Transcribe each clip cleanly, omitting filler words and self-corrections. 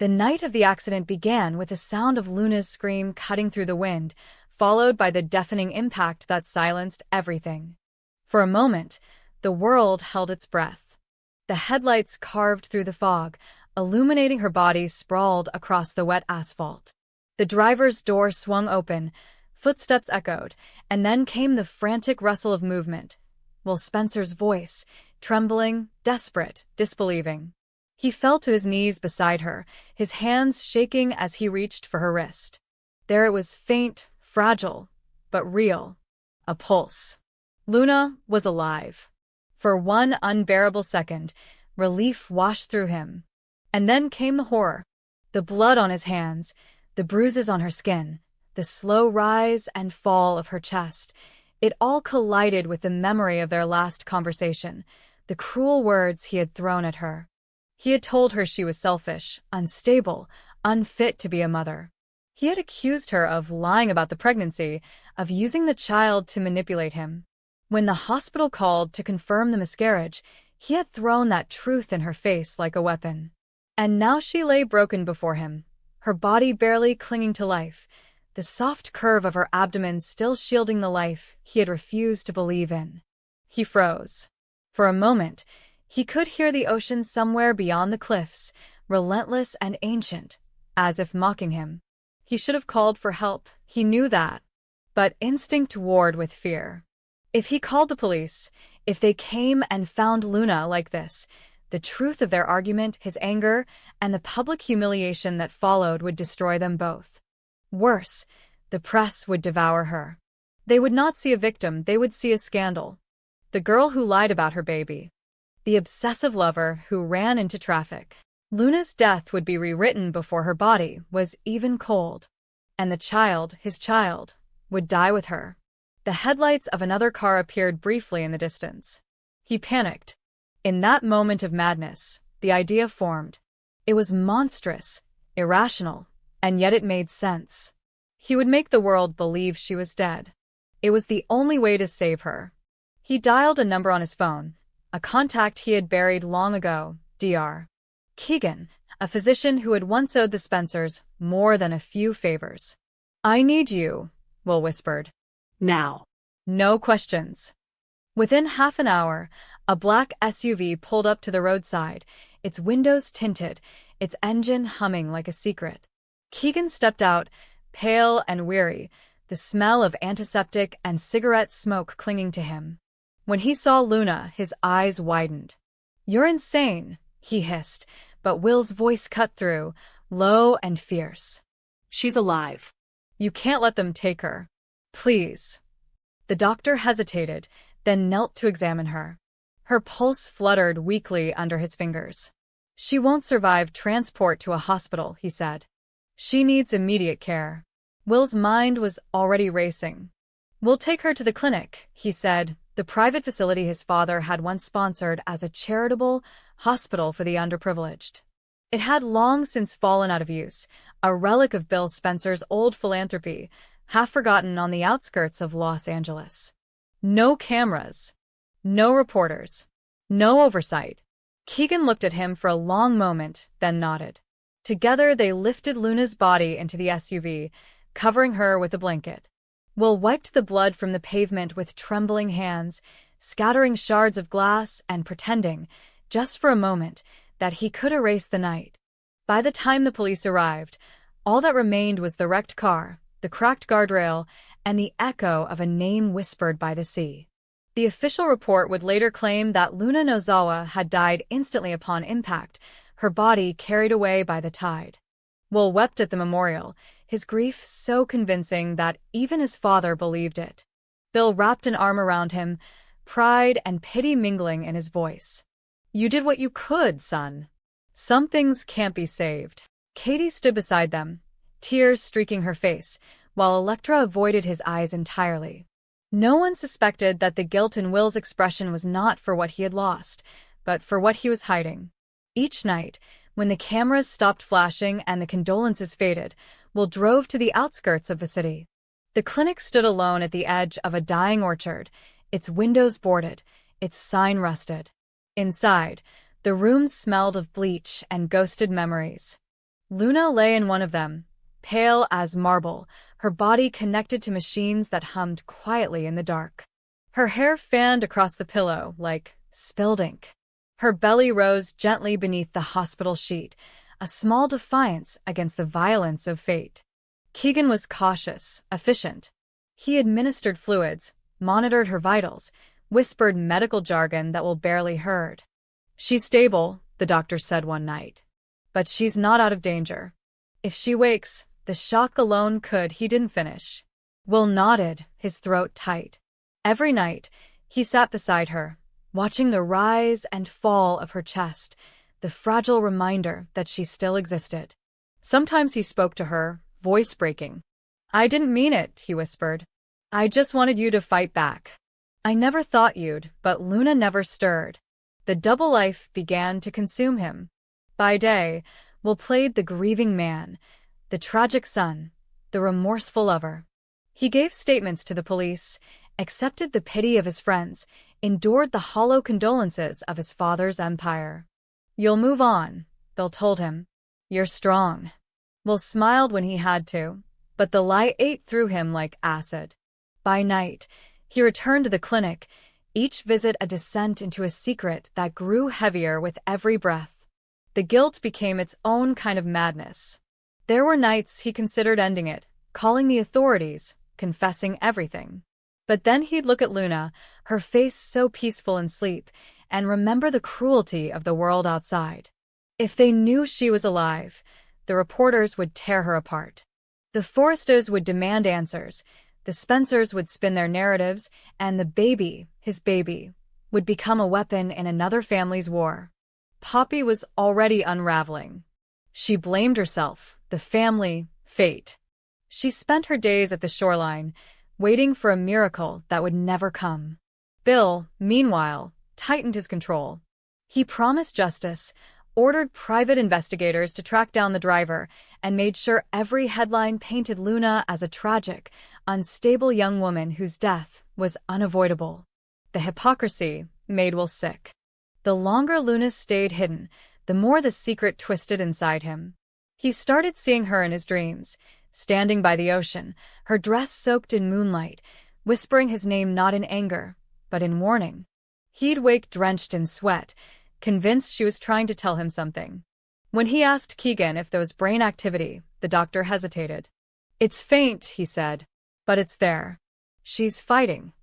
The night of the accident began with the sound of Luna's scream cutting through the wind, followed by the deafening impact that silenced everything. For a moment, the world held its breath. The headlights carved through the fog, illuminating her body sprawled across the wet asphalt. The driver's door swung open, footsteps echoed, and then came the frantic rustle of movement. Will Spencer's voice, trembling, desperate, disbelieving. He fell to his knees beside her, his hands shaking as he reached for her wrist. There it was, faint, fragile, but real. A pulse. Luna was alive. For one unbearable second, relief washed through him. And then came the horror. The blood on his hands, the bruises on her skin, the slow rise and fall of her chest. It all collided with the memory of their last conversation, the cruel words he had thrown at her. He had told her she was selfish, unstable, unfit to be a mother. He had accused her of lying about the pregnancy, of using the child to manipulate him. When the hospital called to confirm the miscarriage, he had thrown that truth in her face like a weapon. And now she lay broken before him, her body barely clinging to life, the soft curve of her abdomen still shielding the life he had refused to believe in. He froze. For a moment, he could hear the ocean somewhere beyond the cliffs, relentless and ancient, as if mocking him. He should have called for help, he knew that. But instinct warred with fear. If he called the police, if they came and found Luna like this, the truth of their argument, his anger, and the public humiliation that followed would destroy them both. Worse, the press would devour her. They would not see a victim, they would see a scandal. The girl who lied about her baby. The obsessive lover who ran into traffic. Luna's death would be rewritten before her body was even cold. And the child, his child, would die with her. The headlights of another car appeared briefly in the distance. He panicked. In that moment of madness, the idea formed. It was monstrous, irrational, and yet it made sense. He would make the world believe she was dead. It was the only way to save her. He dialed a number on his phone, a contact he had buried long ago, Dr. Keegan, a physician who had once owed the Spencers more than a few favors. "I need you," Will whispered. "Now." No questions. Within half an hour, a black SUV pulled up to the roadside, its windows tinted, its engine humming like a secret. Keegan stepped out, pale and weary, the smell of antiseptic and cigarette smoke clinging to him. When he saw Luna, his eyes widened. "You're insane," he hissed, but Will's voice cut through, low and fierce. "She's alive." "You can't let them take her. Please." The doctor hesitated, then knelt to examine her. Her pulse fluttered weakly under his fingers. "She won't survive transport to a hospital," he said. "She needs immediate care." Will's mind was already racing. "We'll take her to the clinic," he said, the private facility his father had once sponsored as a charitable hospital for the underprivileged. It had long since fallen out of use, a relic of Bill Spencer's old philanthropy, half forgotten on the outskirts of Los Angeles. No cameras. No reporters. No oversight. Keegan looked at him for a long moment, then nodded. Together they lifted Luna's body into the SUV, covering her with a blanket. Will wiped the blood from the pavement with trembling hands, scattering shards of glass and pretending, just for a moment, that he could erase the night. By the time the police arrived, all that remained was the wrecked car, the cracked guardrail, and the echo of a name whispered by the sea. The official report would later claim that Luna Nozawa had died instantly upon impact, her body carried away by the tide. Will wept at the memorial, his grief so convincing that even his father believed it. Bill wrapped an arm around him, pride and pity mingling in his voice. "You did what you could, son. Some things can't be saved." Katie stood beside them, tears streaking her face, while Electra avoided his eyes entirely. No one suspected that the guilt in Will's expression was not for what he had lost, but for what he was hiding. Each night, when the cameras stopped flashing and the condolences faded, Will drove to the outskirts of the city. The clinic stood alone at the edge of a dying orchard, its windows boarded, its sign rusted. Inside, the room smelled of bleach and ghosted memories. Luna lay in one of them, pale as marble, her body connected to machines that hummed quietly in the dark. Her hair fanned across the pillow like spilled ink. Her belly rose gently beneath the hospital sheet, a small defiance against the violence of fate. Keegan was cautious, efficient. He administered fluids, monitored her vitals, whispered medical jargon that will barely heard. "She's stable," the doctor said one night. "But she's not out of danger. If she wakes, the shock alone could." He didn't finish. Will nodded, his throat tight. Every night, he sat beside her, watching the rise and fall of her chest, the fragile reminder that she still existed. Sometimes he spoke to her, voice breaking. "I didn't mean it," he whispered. "I just wanted you to fight back. I never thought you'd," but Luna never stirred. The double life began to consume him. By day, Will played the grieving man, the tragic son, the remorseful lover. He gave statements to the police, accepted the pity of his friends, endured the hollow condolences of his father's empire. "You'll move on," Bill told him. "You're strong." Will smiled when he had to, but the lie ate through him like acid. By night, he returned to the clinic, each visit a descent into a secret that grew heavier with every breath. The guilt became its own kind of madness. There were nights he considered ending it, calling the authorities, confessing everything. But then he'd look at Luna, her face so peaceful in sleep, and remember the cruelty of the world outside. If they knew she was alive, the reporters would tear her apart. The Forresters would demand answers, the Spencers would spin their narratives, and the baby, his baby, would become a weapon in another family's war. Poppy was already unraveling. She blamed herself, the family, fate. She spent her days at the shoreline, waiting for a miracle that would never come. Bill, meanwhile, tightened his control. He promised justice, ordered private investigators to track down the driver, and made sure every headline painted Luna as a tragic, unstable young woman whose death was unavoidable. The hypocrisy made Will sick. The longer Luna stayed hidden, the more the secret twisted inside him. He started seeing her in his dreams, standing by the ocean, her dress soaked in moonlight, whispering his name not in anger, but in warning. He'd wake drenched in sweat, convinced she was trying to tell him something. When he asked Keegan if there was brain activity, the doctor hesitated. "It's faint," he said, "but it's there. She's fighting."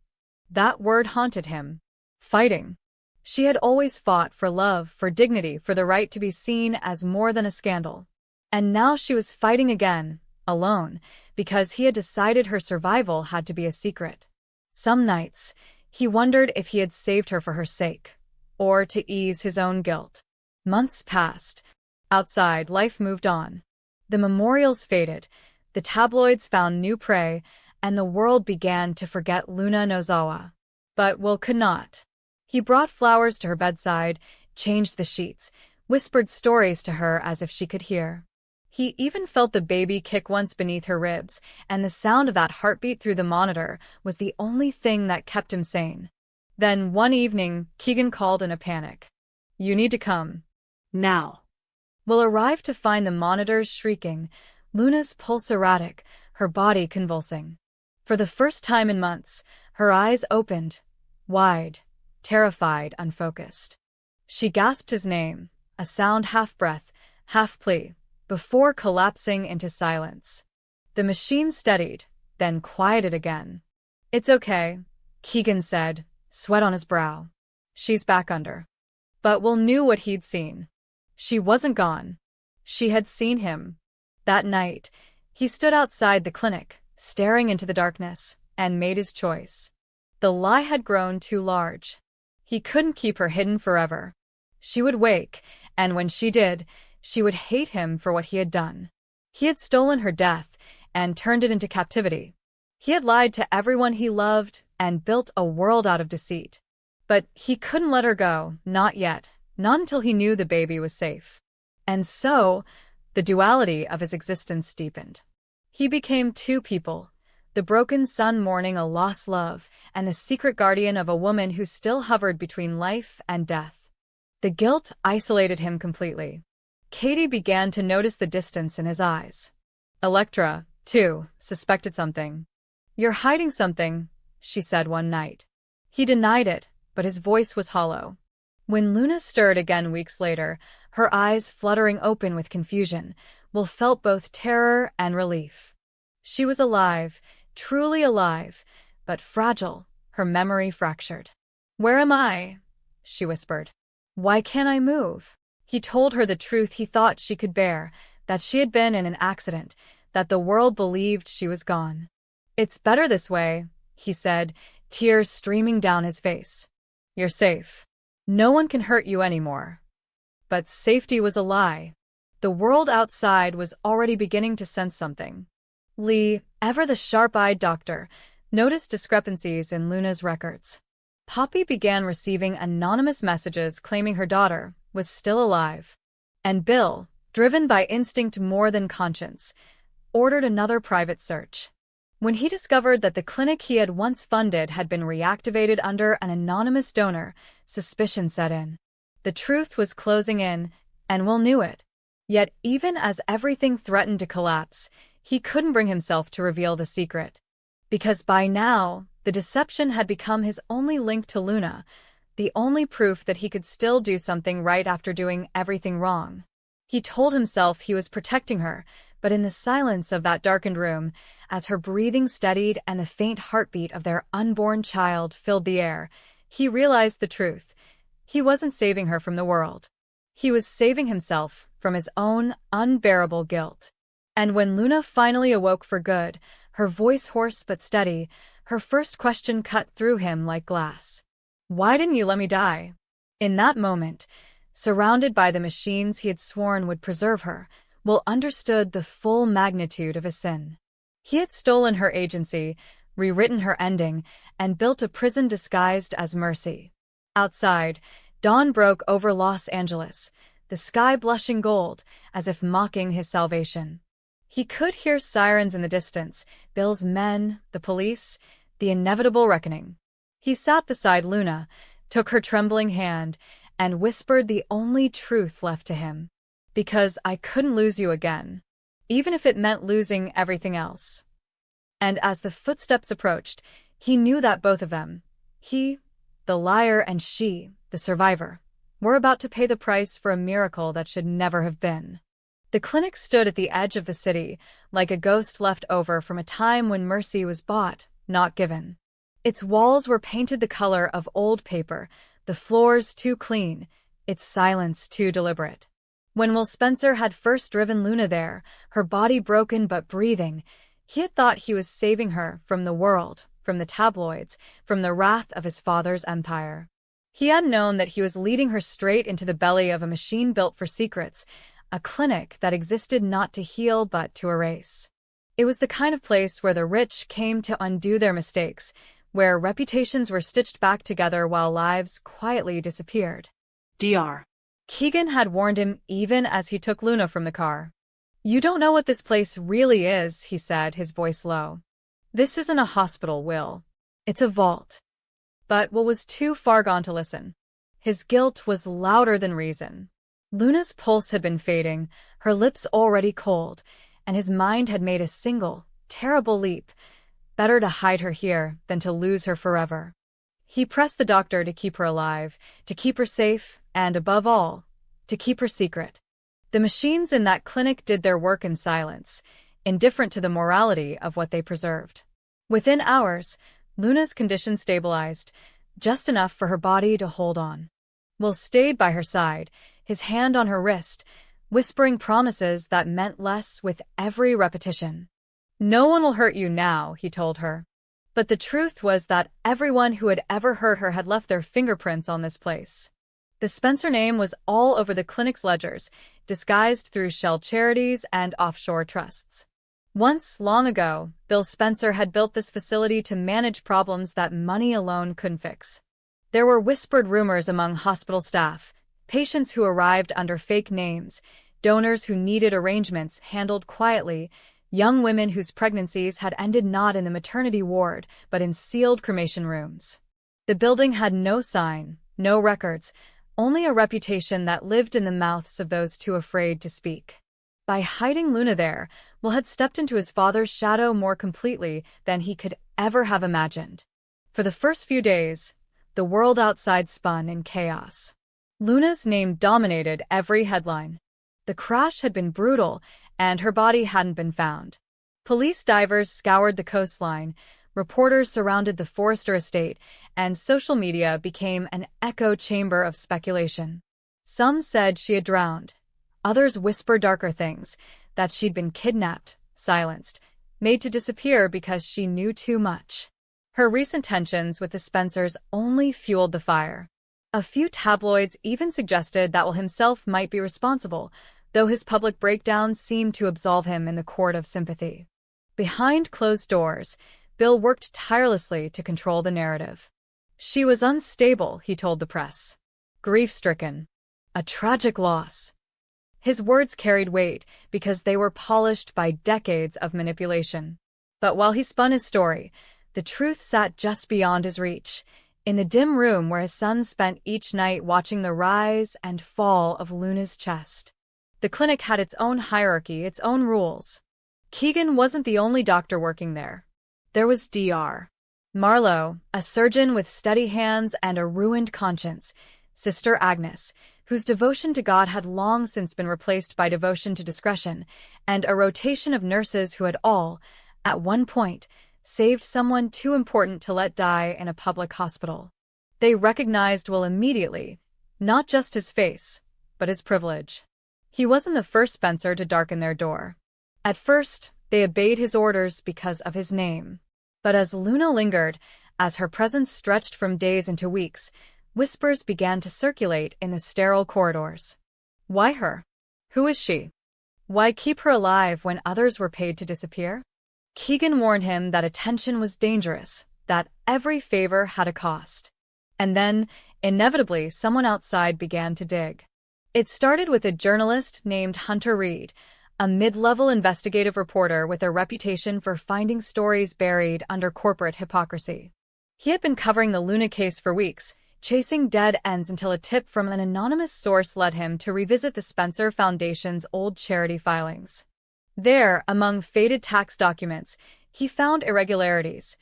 That word haunted him. Fighting. She had always fought for love, for dignity, for the right to be seen as more than a scandal. And now she was fighting again, alone, because he had decided her survival had to be a secret. Some nights, he wondered if he had saved her for her sake, or to ease his own guilt. Months passed. Outside, life moved on. The memorials faded, the tabloids found new prey, and the world began to forget Luna Nozawa. But Will could not. He brought flowers to her bedside, changed the sheets, whispered stories to her as if she could hear. He even felt the baby kick once beneath her ribs, and the sound of that heartbeat through the monitor was the only thing that kept him sane. Then, one evening, Keegan called in a panic. "You need to come. Now." Will arrived to find the monitors shrieking, Luna's pulse erratic, her body convulsing. For the first time in months, her eyes opened, wide, terrified, unfocused. She gasped his name, a sound half breath, half plea, before collapsing into silence. The machine steadied, then quieted again. "It's okay," Keegan said, sweat on his brow. "She's back under." But Will knew what he'd seen. She wasn't gone. She had seen him. That night, he stood outside the clinic, staring into the darkness, and made his choice. The lie had grown too large. He couldn't keep her hidden forever. She would wake, and when she did, she would hate him for what he had done. He had stolen her death and turned it into captivity. He had lied to everyone he loved and built a world out of deceit. But he couldn't let her go, not yet, not until he knew the baby was safe. And so, the duality of his existence deepened. He became two people, the broken son mourning a lost love, and the secret guardian of a woman who still hovered between life and death. The guilt isolated him completely. Katie began to notice the distance in his eyes. Electra, too, suspected something. "You're hiding something," she said one night. He denied it, but his voice was hollow. When Luna stirred again weeks later, her eyes fluttering open with confusion, Will felt both terror and relief. She was alive, truly alive, but fragile, her memory fractured. "Where am I?" she whispered. "Why can't I move?" He told her the truth he thought she could bear, that she had been in an accident, that the world believed she was gone. "It's better this way," he said, tears streaming down his face. "You're safe. No one can hurt you anymore." But safety was a lie. The world outside was already beginning to sense something. Lee, ever the sharp-eyed doctor, noticed discrepancies in Luna's records. Poppy began receiving anonymous messages claiming her daughter was still alive. And Bill, driven by instinct more than conscience, ordered another private search. When he discovered that the clinic he had once funded had been reactivated under an anonymous donor, suspicion set in. The truth was closing in, and Will knew it. Yet even as everything threatened to collapse, he couldn't bring himself to reveal the secret. Because by now, the deception had become his only link to Luna, the only proof that he could still do something right after doing everything wrong. He told himself he was protecting her, but in the silence of that darkened room, as her breathing steadied and the faint heartbeat of their unborn child filled the air, he realized the truth. He wasn't saving her from the world. He was saving himself from his own unbearable guilt. And when Luna finally awoke for good, her voice hoarse but steady, her first question cut through him like glass. "Why didn't you let me die?" In that moment, surrounded by the machines he had sworn would preserve her, Will understood the full magnitude of his sin. He had stolen her agency, rewritten her ending, and built a prison disguised as mercy. Outside, dawn broke over Los Angeles, the sky blushing gold, as if mocking his salvation. He could hear sirens in the distance, Bill's men, the police, the inevitable reckoning. He sat beside Luna, took her trembling hand, and whispered the only truth left to him. "Because I couldn't lose you again, even if it meant losing everything else." And as the footsteps approached, he knew that both of them, he, the liar, and she, the survivor, were about to pay the price for a miracle that should never have been. The clinic stood at the edge of the city, like a ghost left over from a time when mercy was bought, not given. Its walls were painted the color of old paper, the floors too clean, its silence too deliberate. When Will Spencer had first driven Luna there, her body broken but breathing, he had thought he was saving her from the world, from the tabloids, from the wrath of his father's empire. He had known that he was leading her straight into the belly of a machine built for secrets, a clinic that existed not to heal but to erase. It was the kind of place where the rich came to undo their mistakes, where reputations were stitched back together while lives quietly disappeared. Dr. Keegan had warned him even as he took Luna from the car. "You don't know what this place really is," he said, his voice low. "This isn't a hospital, Will. It's a vault." But Will was too far gone to listen. His guilt was louder than reason. Luna's pulse had been fading, her lips already cold, and his mind had made a single, terrible leap. Better to hide her here than to lose her forever. He pressed the doctor to keep her alive, to keep her safe, and above all, to keep her secret. The machines in that clinic did their work in silence, indifferent to the morality of what they preserved. Within hours, Luna's condition stabilized, just enough for her body to hold on. Will stayed by her side, his hand on her wrist, whispering promises that meant less with every repetition. "No one will hurt you now," he told her. But the truth was that everyone who had ever hurt her had left their fingerprints on this place. The Spencer name was all over the clinic's ledgers, disguised through shell charities and offshore trusts. Once, long ago, Bill Spencer had built this facility to manage problems that money alone couldn't fix. There were whispered rumors among hospital staff, patients who arrived under fake names, donors who needed arrangements handled quietly, young women whose pregnancies had ended not in the maternity ward, but in sealed cremation rooms. The building had no sign, no records, only a reputation that lived in the mouths of those too afraid to speak. By hiding Luna there, Will had stepped into his father's shadow more completely than he could ever have imagined. For the first few days, the world outside spun in chaos. Luna's name dominated every headline. The crash had been brutal, and her body hadn't been found. Police divers scoured the coastline, reporters surrounded the Forrester estate, and social media became an echo chamber of speculation. Some said she had drowned. Others whispered darker things, that she'd been kidnapped, silenced, made to disappear because she knew too much. Her recent tensions with the Spencers only fueled the fire. A few tabloids even suggested that Will himself might be responsible, though his public breakdowns seemed to absolve him in the court of sympathy. Behind closed doors, Bill worked tirelessly to control the narrative. She was unstable, he told the press. Grief-stricken. A tragic loss. His words carried weight because they were polished by decades of manipulation. But while he spun his story, the truth sat just beyond his reach, in the dim room where his son spent each night watching the rise and fall of Luna's chest. The clinic had its own hierarchy, its own rules. Keegan wasn't the only doctor working there. There was Dr. Marlowe, a surgeon with steady hands and a ruined conscience, Sister Agnes, whose devotion to God had long since been replaced by devotion to discretion, and a rotation of nurses who had all, at one point, saved someone too important to let die in a public hospital. They recognized Will immediately, not just his face, but his privilege. He wasn't the first Spencer to darken their door. At first, they obeyed his orders because of his name. But as Luna lingered, as her presence stretched from days into weeks, whispers began to circulate in the sterile corridors. Why her? Who is she? Why keep her alive when others were paid to disappear? Keegan warned him that attention was dangerous, that every favor had a cost. And then, inevitably, someone outside began to dig. It started with a journalist named Hunter Reed, a mid-level investigative reporter with a reputation for finding stories buried under corporate hypocrisy. He had been covering the Luna case for weeks, chasing dead ends until a tip from an anonymous source led him to revisit the Spencer Foundation's old charity filings. There, among faded tax documents, he found irregularities.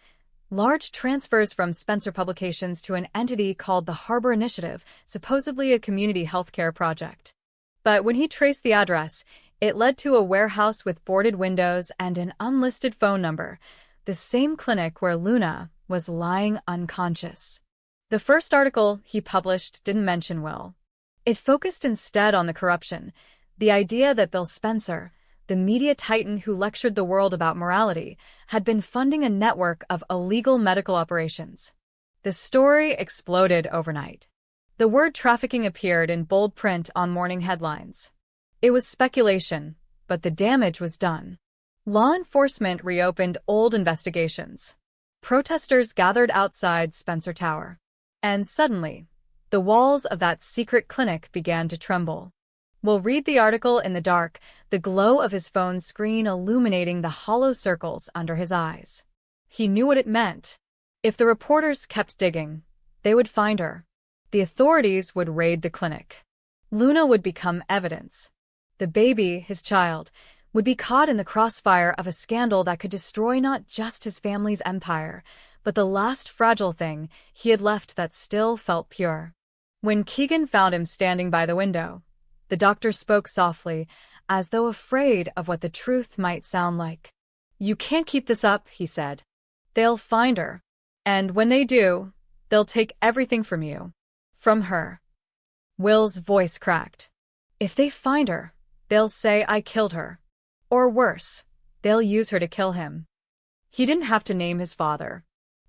Large transfers from Spencer Publications to an entity called the Harbor Initiative, supposedly a community healthcare project. But when he traced the address, it led to a warehouse with boarded windows and an unlisted phone number, the same clinic where Luna was lying unconscious. The first article he published didn't mention Will. It focused instead on the corruption, the idea that Bill Spencer, the media titan who lectured the world about morality, had been funding a network of illegal medical operations. The story exploded overnight. The word trafficking appeared in bold print on morning headlines. It was speculation, but the damage was done. Law enforcement reopened old investigations. Protesters gathered outside Spencer Tower. And suddenly, the walls of that secret clinic began to tremble. We'll read the article in the dark, the glow of his phone screen illuminating the hollow circles under his eyes. He knew what it meant. If the reporters kept digging, they would find her. The authorities would raid the clinic. Luna would become evidence. The baby, his child, would be caught in the crossfire of a scandal that could destroy not just his family's empire, but the last fragile thing he had left that still felt pure. When Keegan found him standing by the window, the doctor spoke softly, as though afraid of what the truth might sound like. "You can't keep this up," he said. "They'll find her. And when they do, they'll take everything from you. From her." Will's voice cracked. "If they find her, they'll say I killed her. Or worse, they'll use her to kill him." He didn't have to name his father.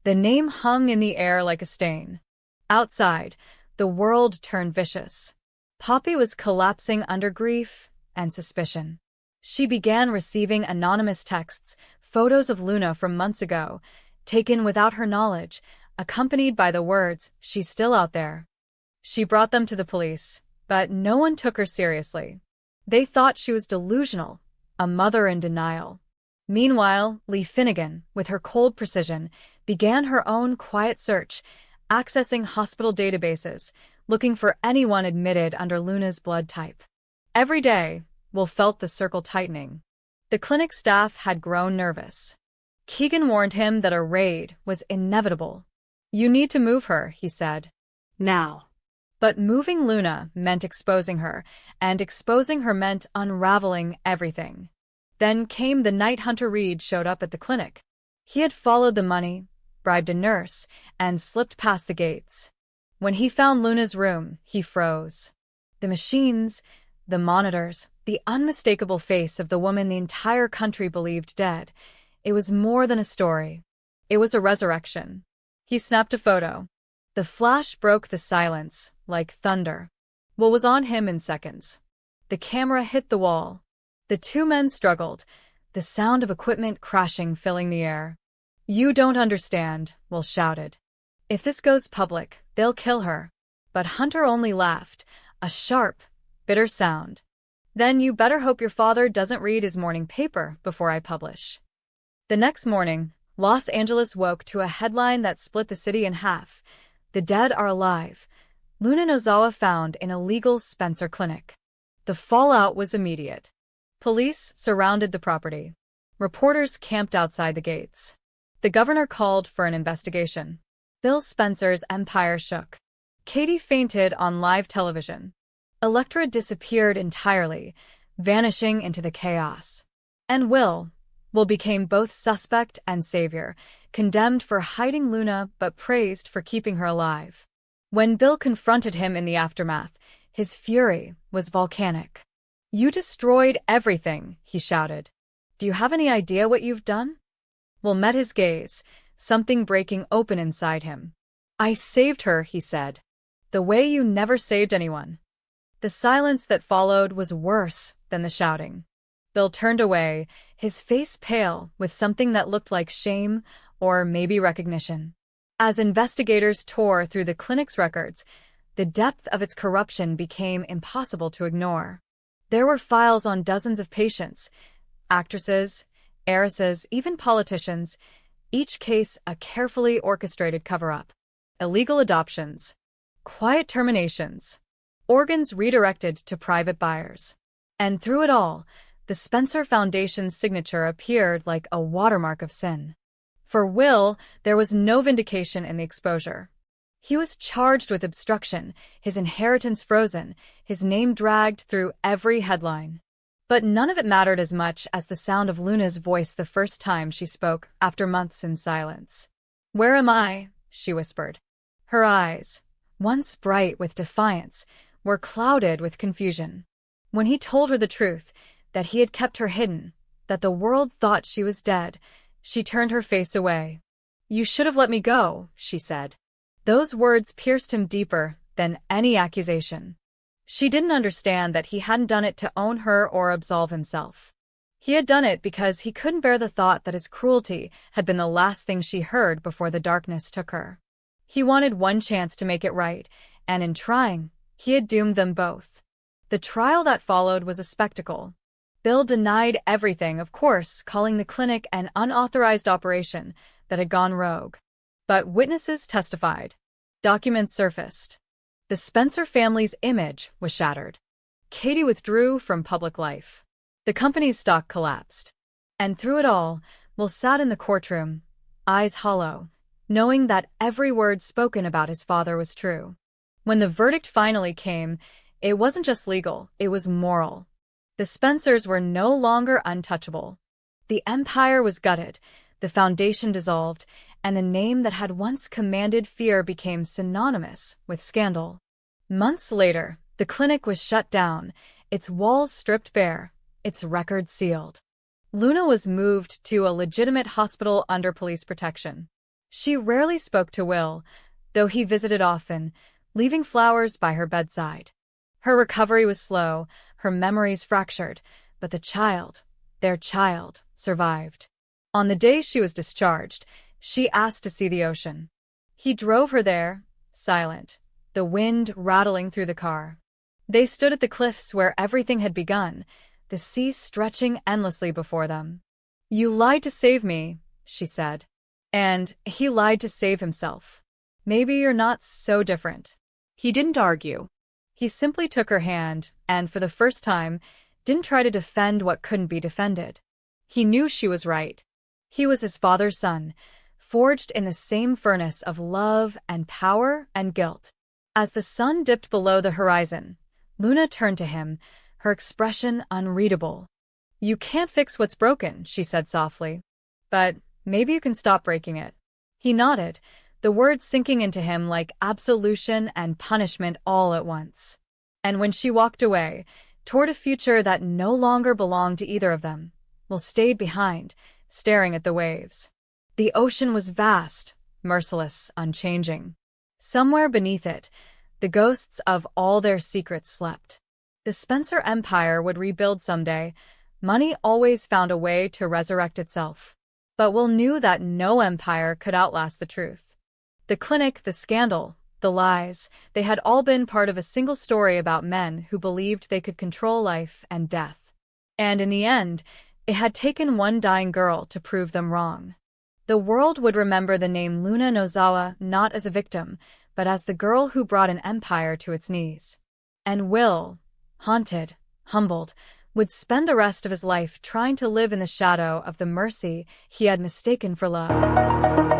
The name hung in the air like a stain. Outside, the world turned vicious. Poppy was collapsing under grief and suspicion. She began receiving anonymous texts, photos of Luna from months ago, taken without her knowledge, accompanied by the words, "She's still out there." She brought them to the police, but no one took her seriously. They thought she was delusional, a mother in denial. Meanwhile, Lee Finnegan, with her cold precision, began her own quiet search, accessing hospital databases, looking for anyone admitted under Luna's blood type. Every day, Will felt the circle tightening. The clinic staff had grown nervous. Keegan warned him that a raid was inevitable. "You need to move her," he said. Now. But moving Luna meant exposing her, and exposing her meant unraveling everything. Then came the night Hunter Reed showed up at the clinic. He had followed the money, bribed a nurse, and slipped past the gates. When he found Luna's room, he froze. The machines, the monitors, the unmistakable face of the woman the entire country believed dead. It was more than a story. It was a resurrection. He snapped a photo. The flash broke the silence, like thunder. Will was on him in seconds. The camera hit the wall. The two men struggled, the sound of equipment crashing filling the air. "You don't understand," Will shouted. "If this goes public, they'll kill her." But Hunter only laughed, a sharp, bitter sound. "Then you better hope your father doesn't read his morning paper before I publish." The next morning, Los Angeles woke to a headline that split the city in half. "The dead are alive. Luna Nozawa found in a legal Spencer clinic." The fallout was immediate. Police surrounded the property. Reporters camped outside the gates. The governor called for an investigation. Bill Spencer's empire shook. Katie fainted on live television. Electra disappeared entirely, vanishing into the chaos. And Will became both suspect and savior, condemned for hiding Luna but praised for keeping her alive. When Bill confronted him in the aftermath, his fury was volcanic. "You destroyed everything," he shouted. "Do you have any idea what you've done?" Will met his gaze, something breaking open inside him. "I saved her," he said. "The way you never saved anyone." The silence that followed was worse than the shouting. Bill turned away, his face pale with something that looked like shame or maybe recognition. As investigators tore through the clinic's records, the depth of its corruption became impossible to ignore. There were files on dozens of patients, actresses, heiresses, even politicians, each case a carefully orchestrated cover-up. Illegal adoptions, quiet terminations, organs redirected to private buyers. And through it all, the Spencer Foundation's signature appeared like a watermark of sin. For Will, there was no vindication in the exposure. He was charged with obstruction, his inheritance frozen, his name dragged through every headline. But none of it mattered as much as the sound of Luna's voice the first time she spoke after months in silence. "Where am I?" she whispered. Her eyes, once bright with defiance, were clouded with confusion. When he told her the truth, that he had kept her hidden, that the world thought she was dead, she turned her face away. "You should have let me go," she said. Those words pierced him deeper than any accusation. She didn't understand that he hadn't done it to own her or absolve himself. He had done it because he couldn't bear the thought that his cruelty had been the last thing she heard before the darkness took her. He wanted one chance to make it right, and in trying, he had doomed them both. The trial that followed was a spectacle. Bill denied everything, of course, calling the clinic an unauthorized operation that had gone rogue. But witnesses testified. Documents surfaced. The Spencer family's image was shattered. Katie withdrew from public life. The company's stock collapsed. And through it all, Will sat in the courtroom, eyes hollow, knowing that every word spoken about his father was true. When the verdict finally came, it wasn't just legal, it was moral. The Spencers were no longer untouchable. The empire was gutted, the foundation dissolved, and the name that had once commanded fear became synonymous with scandal. Months later, the clinic was shut down, its walls stripped bare, its records sealed. Luna was moved to a legitimate hospital under police protection. She rarely spoke to Will, though he visited often, leaving flowers by her bedside. Her recovery was slow, her memories fractured, but the child, their child, survived. On the day she was discharged, she asked to see the ocean. He drove her there, silent, the wind rattling through the car. They stood at the cliffs where everything had begun, the sea stretching endlessly before them. "You lied to save me," she said. And he lied to save himself. Maybe you're not so different. He didn't argue. He simply took her hand and, for the first time, didn't try to defend what couldn't be defended. He knew she was right. He was his father's son, forged in the same furnace of love and power and guilt. As the sun dipped below the horizon, Luna turned to him, her expression unreadable. "You can't fix what's broken," she said softly. "But maybe you can stop breaking it." He nodded, the words sinking into him like absolution and punishment all at once. And when she walked away, toward a future that no longer belonged to either of them, Will stayed behind, staring at the waves. The ocean was vast, merciless, unchanging. Somewhere beneath it, the ghosts of all their secrets slept. The Spencer Empire would rebuild someday. Money always found a way to resurrect itself. But Will knew that no empire could outlast the truth. The clinic, the scandal, the lies, they had all been part of a single story about men who believed they could control life and death. And in the end, it had taken one dying girl to prove them wrong. The world would remember the name Luna Nozawa not as a victim, but as the girl who brought an empire to its knees. And Will, haunted, humbled, would spend the rest of his life trying to live in the shadow of the mercy he had mistaken for love.